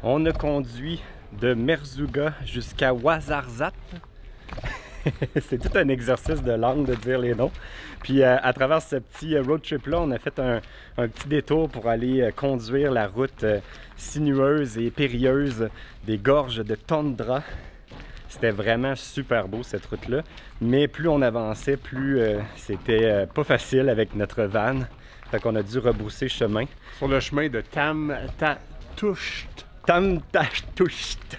On a conduit de Merzouga jusqu'à Ouarzazate. C'est tout un exercice de langue de dire les noms. Puis à travers ce petit road trip-là, on a fait un petit détour pour aller conduire la route sinueuse et périlleuse des gorges de Tondra. C'était vraiment super beau cette route-là. Mais plus on avançait, plus c'était pas facile avec notre van. Fait qu'on a dû rebrousser chemin. Sur le chemin de Tam-Ta-Toucht. Tam-Ta-Toucht.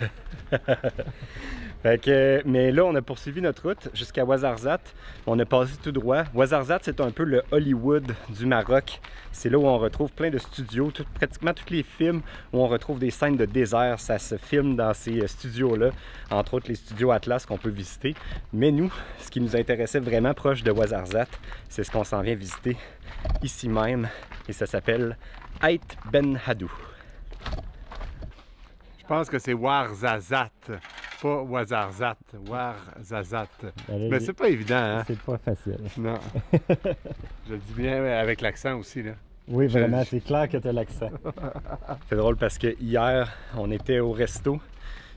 Mais là, on a poursuivi notre route jusqu'à Ouarzazate. On a passé tout droit. Ouarzazate, c'est un peu le Hollywood du Maroc. C'est là où on retrouve plein de studios. Pratiquement tous les films où on retrouve des scènes de désert, ça se filme dans ces studios-là. Entre autres, les studios Atlas qu'on peut visiter. Mais nous, ce qui nous intéressait vraiment proche de Ouarzazate, c'est ce qu'on s'en vient visiter ici même. Et ça s'appelle Ait Ben Haddou. Je pense que c'est Ouarzazate, pas Ouarzazate. Ouarzazate. Mais c'est pas évident, hein? C'est pas facile. Non. Je le dis bien avec l'accent aussi, là. Oui, vraiment, c'est clair que tu as l'accent. C'est drôle parce que hier, on était au resto,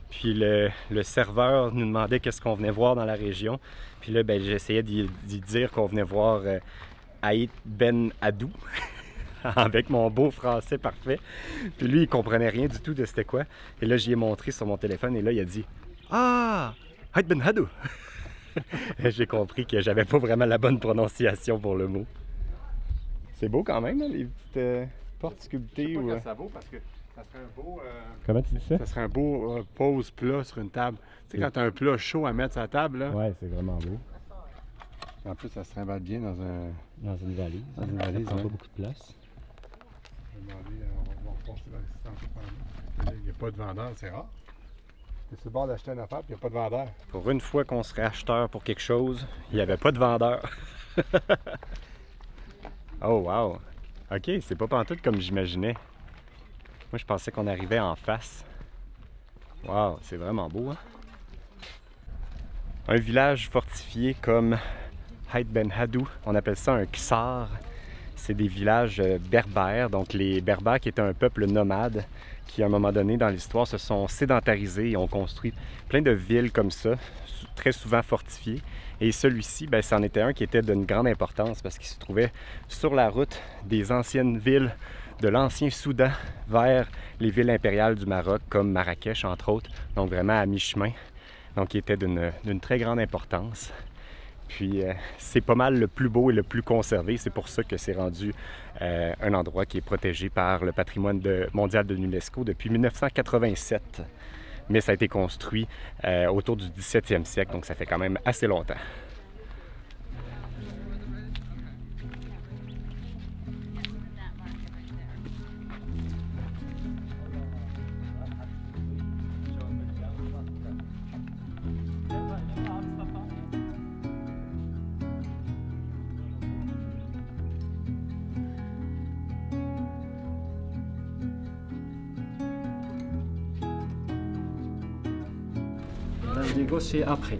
puis le serveur nous demandait qu'est-ce qu'on venait voir dans la région. Puis là, ben, j'essayais d'y dire qu'on venait voir Ait Ben Haddou. Avec mon beau français parfait. Puis lui, il comprenait rien du tout de c'était quoi. Et là, j'y ai montré sur mon téléphone et là, il a dit « Ah! Ait Ben Haddou! » J'ai compris que j'avais pas vraiment la bonne prononciation pour le mot. C'est beau quand même, hein, les petites portes sculptées. Je sais pas ou... quand ça vaut parce que ça serait un beau... Comment tu dis ça? Ça serait un beau pose plat sur une table. Tu sais, quand tu as un plat chaud à mettre sur la table, là. Ouais, c'est vraiment beau. En plus, ça se trimballe bien dans un... Dans une valise. Dans une valise, ça prend ouais. pas beaucoup de place. On va repasser dans l'assistant. Il n'y a pas de vendeur, c'est rare. Tu es sur le bord d'acheter une affaire puis il n'y a pas de vendeur. Pour une fois qu'on serait acheteur pour quelque chose, il n'y avait pas de vendeur. Oh wow! Ok, c'est pas pantoute comme j'imaginais. Moi je pensais qu'on arrivait en face. Wow, c'est vraiment beau, hein? Un village fortifié comme Ait Ben Haddou, on appelle ça un ksar. C'est des villages berbères, donc les berbères qui étaient un peuple nomade qui à un moment donné dans l'histoire se sont sédentarisés et ont construit plein de villes comme ça, très souvent fortifiées. Et celui-ci, ben, c'en était un qui était d'une grande importance parce qu'il se trouvait sur la route des anciennes villes de l'ancien Soudan vers les villes impériales du Maroc comme Marrakech entre autres, donc vraiment à mi-chemin. Donc il était d'une très grande importance. Puis c'est pas mal le plus beau et le plus conservé. C'est pour ça que c'est rendu un endroit qui est protégé par le patrimoine mondial de l'UNESCO depuis 1987. Mais ça a été construit autour du 17e siècle, donc ça fait quand même assez longtemps. L'indigo, c'est après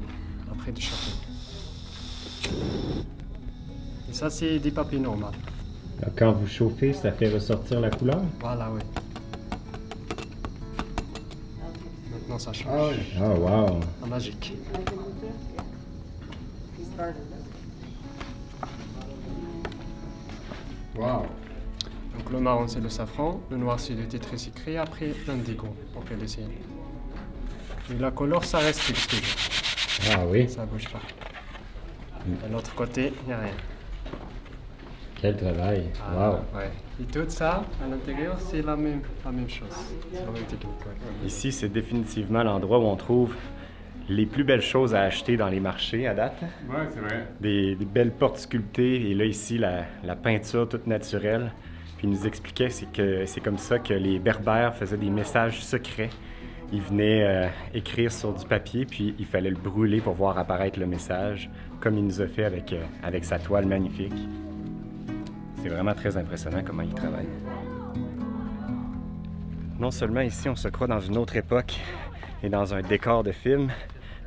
de chauffer. Et ça, c'est des papiers normaux. Quand vous chauffez, ça fait ressortir la couleur? Voilà, oui. Maintenant, ça change. Ah oui. Oh wow! La magique. Wow! Donc le marron, c'est le safran. Le noir, c'est le thé très sucré. Après, l'indigo, pour faire le ciel. Et la couleur, ça reste fixe toujours. Ah oui? Ça bouge pas. De l'autre côté, il n'y a rien. Quel travail! Ah, Wow! ouais. Et tout ça, à l'intérieur, c'est la même chose. C'est la même technique. Ouais. Ici, c'est définitivement l'endroit où on trouve les plus belles choses à acheter dans les marchés à date. Ouais, c'est vrai. Des belles portes sculptées et là, ici, la peinture toute naturelle. Puis il nous expliquait que c'est comme ça que les Berbères faisaient des messages secrets. Ils venaient écrire sur du papier, puis il fallait le brûler pour voir apparaître le message, comme il nous a fait avec sa toile magnifique. C'est vraiment très impressionnant comment il travaille. Non seulement ici, on se croit dans une autre époque et dans un décor de film,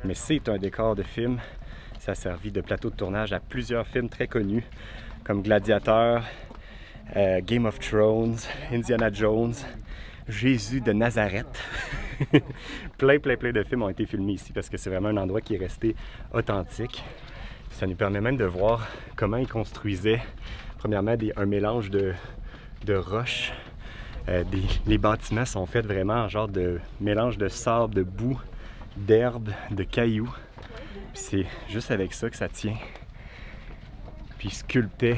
mais c'est un décor de film. Ça a servi de plateau de tournage à plusieurs films très connus, comme Gladiator, Game of Thrones, Indiana Jones. Jésus de Nazareth. plein de films ont été filmés ici parce que c'est vraiment un endroit qui est resté authentique. Ça nous permet même de voir comment ils construisaient, premièrement, un mélange de roches. Les bâtiments sont faits vraiment en genre de mélange de sable, de boue, d'herbe, de cailloux. C'est juste avec ça que ça tient. Puis ils sculptaient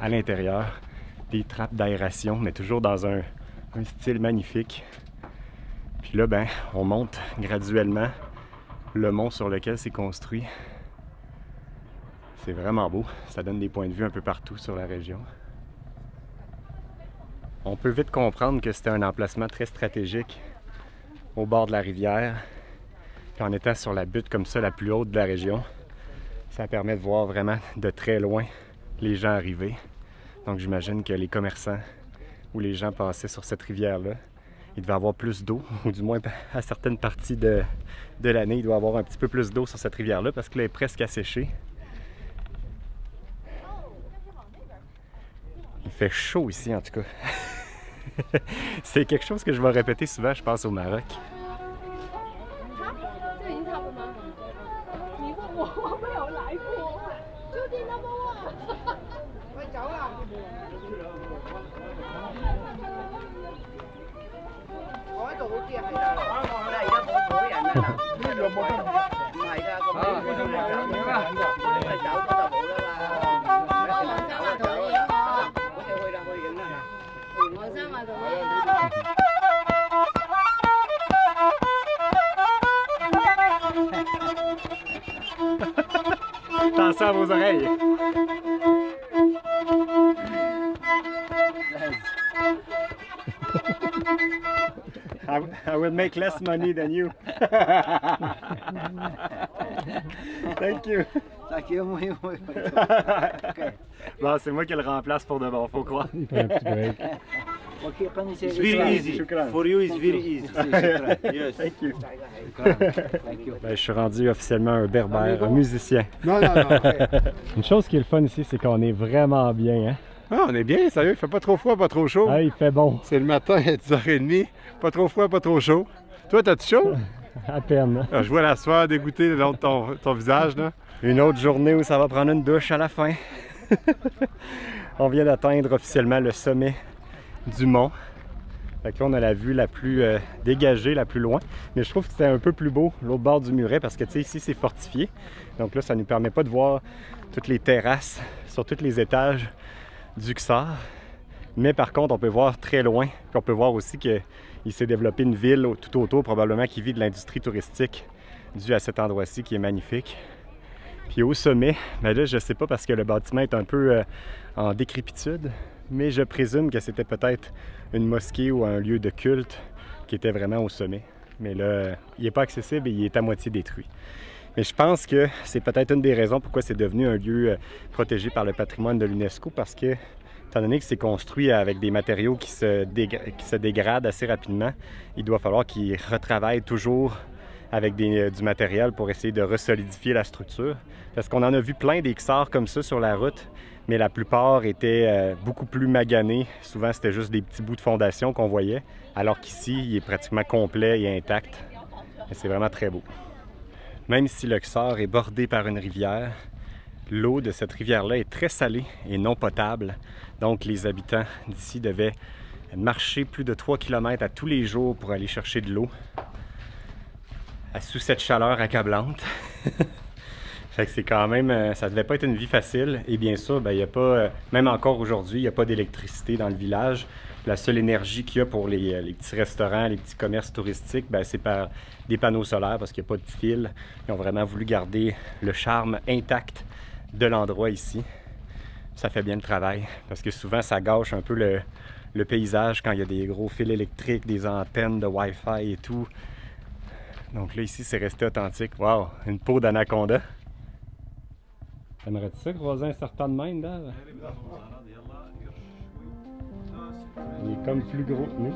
à l'intérieur des trappes d'aération, mais toujours dans un style magnifique. Puis là, ben, on monte graduellement le mont sur lequel c'est construit. C'est vraiment beau. Ça donne des points de vue un peu partout sur la région. On peut vite comprendre que c'était un emplacement très stratégique au bord de la rivière. Puis en étant sur la butte comme ça, la plus haute de la région, ça permet de voir vraiment de très loin les gens arriver. Donc j'imagine que les commerçants ou les gens passaient sur cette rivière-là, il devait avoir plus d'eau, ou du moins à certaines parties de l'année, il doit y avoir un petit peu plus d'eau sur cette rivière-là parce que là, elle est presque asséchée. Il fait chaud ici en tout cas. C'est quelque chose que je vais répéter souvent, je pense, au Maroc. Attention à vos oreilles. I will make less money than you. Thank you. Thank you. Okay. Bon, c'est moi qui le remplace pour de bon, faut croire. Il fait un petit break. Okay, It's very easy. For you, it's very easy. Yes. Thank you. Thank you. Ben, je suis rendu officiellement un berbère, un musicien. Non. Une chose qui est le fun ici, c'est qu'on est vraiment bien. Hein? Ah, on est bien, sérieux. Il fait pas trop froid, pas trop chaud. Ah, il fait bon. C'est le matin à 10h30. Pas trop froid, pas trop chaud. Toi, t'as-tu chaud? À peine. Ah, je vois la sueur dégoûter le long de ton visage, là. Une autre journée où ça va prendre une douche à la fin. On vient d'atteindre officiellement le sommet du mont. Fait que là, on a la vue la plus dégagée, la plus loin. Mais je trouve que c'était un peu plus beau, l'autre bord du muret, parce que tu sais, ici, c'est fortifié. Donc là, ça ne nous permet pas de voir toutes les terrasses sur tous les étages du Ksar. Mais par contre, on peut voir très loin. Puis on peut voir aussi qu'il s'est développé une ville tout autour, probablement qui vit de l'industrie touristique due à cet endroit-ci qui est magnifique. Puis au sommet, ben là, je sais pas parce que le bâtiment est un peu en décrépitude, mais je présume que c'était peut-être une mosquée ou un lieu de culte qui était vraiment au sommet. Mais là, il n'est pas accessible et il est à moitié détruit. Mais je pense que c'est peut-être une des raisons pourquoi c'est devenu un lieu protégé par le patrimoine de l'UNESCO, parce que, étant donné que c'est construit avec des matériaux qui se dégradent assez rapidement, il doit falloir qu'ils retravaillent toujours avec du matériel pour essayer de resolidifier la structure. Parce qu'on en a vu plein des Ksars comme ça sur la route, mais la plupart étaient beaucoup plus maganés. Souvent, c'était juste des petits bouts de fondation qu'on voyait, alors qu'ici, il est pratiquement complet et intact. Et c'est vraiment très beau. Même si le Ksar est bordé par une rivière, l'eau de cette rivière-là est très salée et non potable. Donc, les habitants d'ici devaient marcher plus de 3 km à tous les jours pour aller chercher de l'eau sous cette chaleur accablante. Fait que c'est quand même, ça devait pas être une vie facile. Et bien sûr, ben, il y a pas, même encore aujourd'hui, il n'y a pas d'électricité dans le village. La seule énergie qu'il y a pour les petits restaurants, les petits commerces touristiques, ben, c'est par des panneaux solaires parce qu'il n'y a pas de fil. Ils ont vraiment voulu garder le charme intact de l'endroit ici. Ça fait bien le travail parce que souvent ça gâche un peu le paysage quand il y a des gros fils électriques, des antennes de Wi-Fi et tout. Donc là, ici, c'est resté authentique. Wow! Une peau d'anaconda. T'aimerais-tu ça croiser un serpent de même, là? Il est comme plus gros que nous.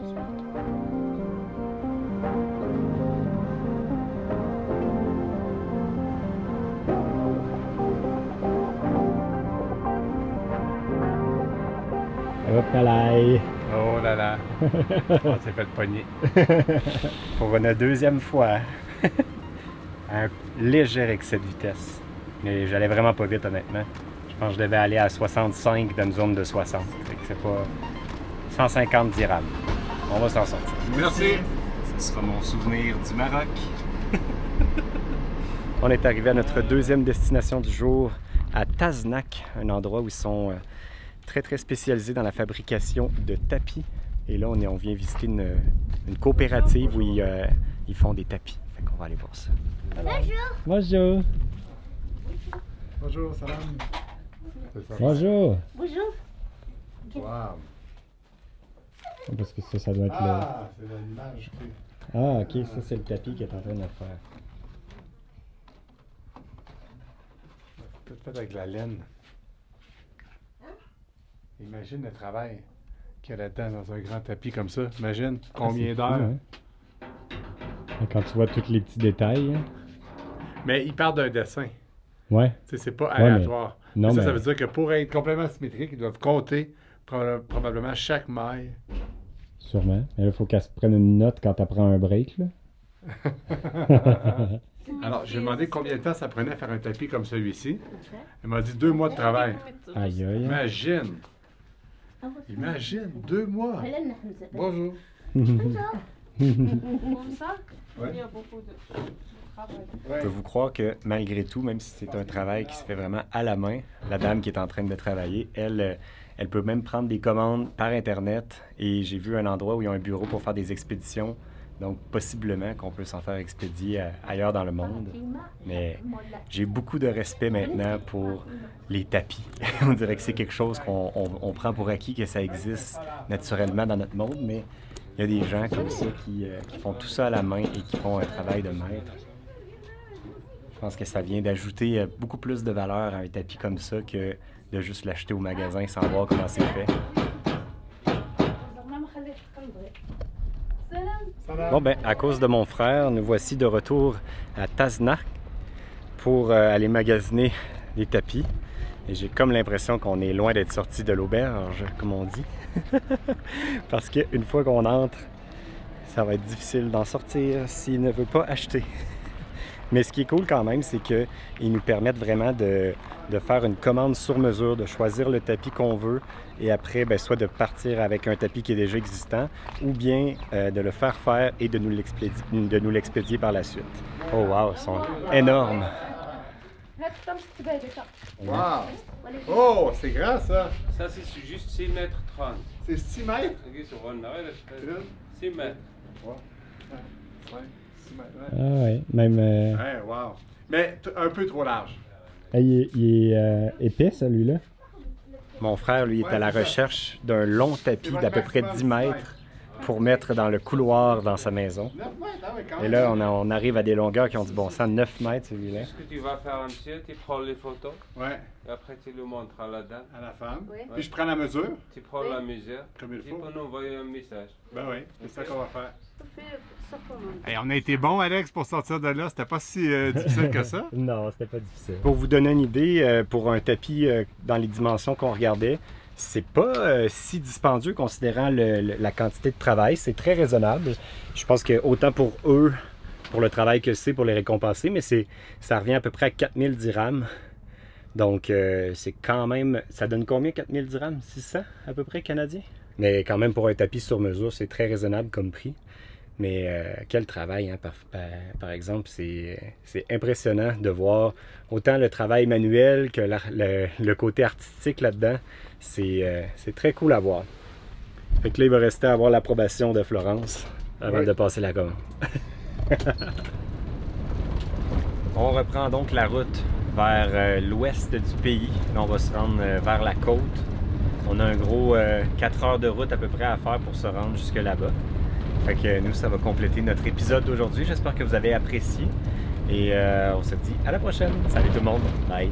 Hop là! Oh là là là. On s'est fait pogner. Pour une deuxième fois. Un léger excès de vitesse. Mais j'allais vraiment pas vite, honnêtement. Je pense que je devais aller à 65 dans une zone de 60. Fait que c'est pas 150 dirhams. On va s'en sortir. Merci. Ce sera mon souvenir du Maroc. On est arrivé à notre deuxième destination du jour, à Taznak, un endroit où ils sont très spécialisés dans la fabrication de tapis. Et là, on vient visiter une coopérative où ils font des tapis. Fait qu'on va aller voir ça. Bonjour. Bonjour, salam. Bonjour. Bonjour. Wow. Parce que ça doit être Ah, c'est l'image. le... Ah, ok, ça c'est le tapis qui est en train de faire. Tout fait avec la laine. Imagine le travail qu'il y a là-dedans dans un grand tapis comme ça. Imagine combien d'heures. Hein? Quand tu vois tous les petits détails. Hein? Mais il part d'un dessin. Ouais. Tu sais, c'est pas Ouais, aléatoire. mais- non, ça, mais- ça veut dire que pour être complètement symétrique, ils doivent compter probablement chaque maille. Sûrement. Mais là, il faut qu'elle se prenne une note quand elle prend un break. Là. Alors, j'ai demandé combien de temps ça prenait à faire un tapis comme celui-ci. Elle m'a dit 2 mois de travail. Aïe aïe. Imagine! Imagine, 2 mois! Bonjour! Comme ça, Ouais. il y a beaucoup de travail. Je peux vous croire que malgré tout, même si c'est un travail qui se fait vraiment à la main, la dame qui est en train de travailler, elle peut même prendre des commandes par Internet. Et j'ai vu un endroit où il y a un bureau pour faire des expéditions. Donc, possiblement qu'on peut s'en faire expédier ailleurs dans le monde. Mais j'ai beaucoup de respect maintenant pour les tapis. On dirait que c'est quelque chose qu'on prend pour acquis, que ça existe naturellement dans notre monde. Mais il y a des gens comme ça qui font tout ça à la main et qui font un travail de maître. Je pense que ça vient d'ajouter beaucoup plus de valeur à un tapis comme ça que de juste l'acheter au magasin sans voir comment c'est fait. Bon ben, à cause de mon frère, nous voici de retour à Taznak pour aller magasiner des tapis. Et j'ai comme l'impression qu'on est loin d'être sorti de l'auberge, comme on dit. Parce qu'une fois qu'on entre, ça va être difficile d'en sortir s'il ne veut pas acheter. Mais ce qui est cool quand même, c'est qu'ils nous permettent vraiment de faire une commande sur mesure, de choisir le tapis qu'on veut et après, ben, soit de partir avec un tapis qui est déjà existant ou bien de le faire et de nous l'expédier par la suite. Oh wow, ils sont énormes! Wow! Oh, c'est grand ça! Ça, c'est juste 6 mètres 30. C'est 6 mètres? Regarde sur Ron, arrête, 6 mètres. Ouais. 6 mètres, ouais. Ah ouais, même... Ouais, wow. Mais un peu trop large. il est épais celui-là. Mon frère, lui, est à la recherche d'un long tapis d'à peu près 10 mètres pour mettre dans le couloir dans sa maison. 9 mètres, ah ouais, quand Et même. là, on arrive à des longueurs qui ont du bon sens, 9 mètres celui-là. Ce que tu vas faire, monsieur, tu prends les photos Ouais, et après tu le montres à la dame. à la femme. Oui. Puis je prends la mesure, Tu prends la mesure. comme il Tu faut. peux nous envoyer un message. Ben oui, c'est ça qu'on va faire. Fais ça comment? Hey, on a été bon, Alex, pour sortir de là. C'était pas si difficile que ça. Non, c'était pas difficile. Pour vous donner une idée, pour un tapis dans les dimensions qu'on regardait, c'est pas si dispendieux considérant la quantité de travail. C'est très raisonnable. Je pense que autant pour eux, pour le travail que c'est, pour les récompenser, mais ça revient à peu près à 4000 dirhams. Donc, c'est quand même... Ça donne combien, 4000 dirhams? 600 à peu près, canadiens? Mais quand même, pour un tapis sur mesure, c'est très raisonnable comme prix. Mais quel travail, hein, par exemple, c'est impressionnant de voir autant le travail manuel que le côté artistique là-dedans. C'est très cool à voir. Fait que là, il va rester à avoir l'approbation de Florence avant Ouais. de passer la commande. On reprend donc la route vers l'ouest du pays. Là, on va se rendre vers la côte. On a un gros 4 heures de route à peu près à faire pour se rendre jusque là-bas. Fait que nous, ça va compléter notre épisode d'aujourd'hui. J'espère que vous avez apprécié. Et on se dit à la prochaine. Salut tout le monde. Bye.